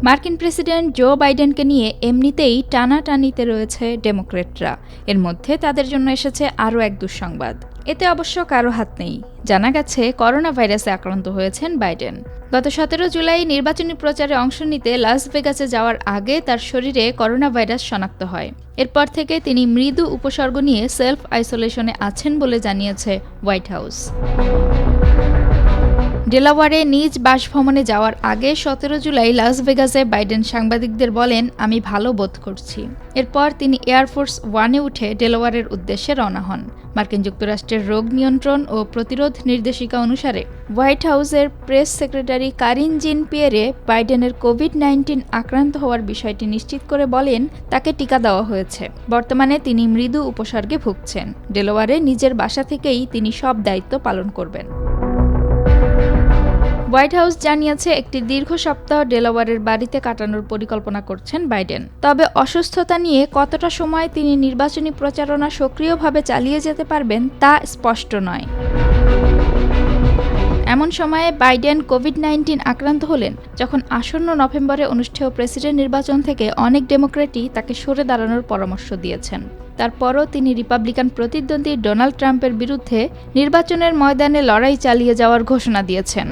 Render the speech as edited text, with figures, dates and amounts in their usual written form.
মার্কিন president Joe বাইডেনকে নিয়ে এমনিতেই টানাটানিতে রয়েছে ডেমোক্র্যাটরা। এর মধ্যে তাদের জন্য এসেছে আরও এক দুঃসংবাদ। এতে অবশ্য কারো হাত নেই। জানা গেছে করোনা ভাইরাসে আক্রান্ত হয়েছেন বাইডেন। গত 17 জুলাই নির্বাচনী প্রচারে অংশ নিতে লাস ভেগাসে যাওয়ার আগে তার শরীরে করোনা ভাইরাস শনাক্ত হয়। এরপর থেকে তিনি মৃদু উপসর্গ নিয়ে সেলফ আইসোলেশনে আছেন বলে জানিয়েছে হোয়াইট হাউস। ডেলাওয়ারে নিজ বাসভবনে যাওয়ার আগে 17 জুলাই লাস ভেগাসে বাইডেন সাংবাদিকদের বলেন, আমি ভালো বোধ করছি। এরপর তিনি এয়ারফোর্স ওয়ানে উঠে ডেলাওয়ারের উদ্দেশ্যে রওনা হন। মার্কিন যুক্তরাষ্ট্রের রোগ নিয়ন্ত্রণ ও প্রতিরোধ নির্দেশিকা অনুসারে হোয়াইট হাউসের প্রেস সেক্রেটারি কারিন জিন পিয়েরে বাইডেনের কোভিড-19 আক্রান্ত হওয়ার বিষয়টি নিশ্চিত করে বলেন, তাকে টিকা দেওয়া হয়েছে। বর্তমানে তিনি মৃদু উপসর্গে ভুগছেন। ডেলাওয়ারে নিজের বাসা থেকেই তিনি সব দায়িত্ব পালন করবেন। হোয়াইট হাউস জানিয়েছে, একটি দীর্ঘ সপ্তাহ ডেলাওয়ারের বাড়িতে কাটানোর পরিকল্পনা করছেন বাইডেন। তবে অসুস্থতা নিয়ে কতটা সময় তিনি নির্বাচনী প্রচারণা সক্রিয়ভাবে চালিয়ে যেতে পারবেন তা স্পষ্ট নয়। এমন সময়ে বাইডেন কোভিড-19 আক্রান্ত হলেন যখন আসন্ন নভেম্বরে অনুষ্ঠেয় প্রেসিডেন্ট নির্বাচন থেকে অনেক ডেমোক্র্যাটই তাকে সরে দাঁড়ানোর পরামর্শ দিয়েছেন। তারপরও তিনি রিপাবলিকান প্রতিদ্বন্দ্বী ডোনাল্ড ট্রাম্পের বিরুদ্ধে নির্বাচনের ময়দানে লড়াই চালিয়ে যাওয়ার ঘোষণা দিয়েছেন।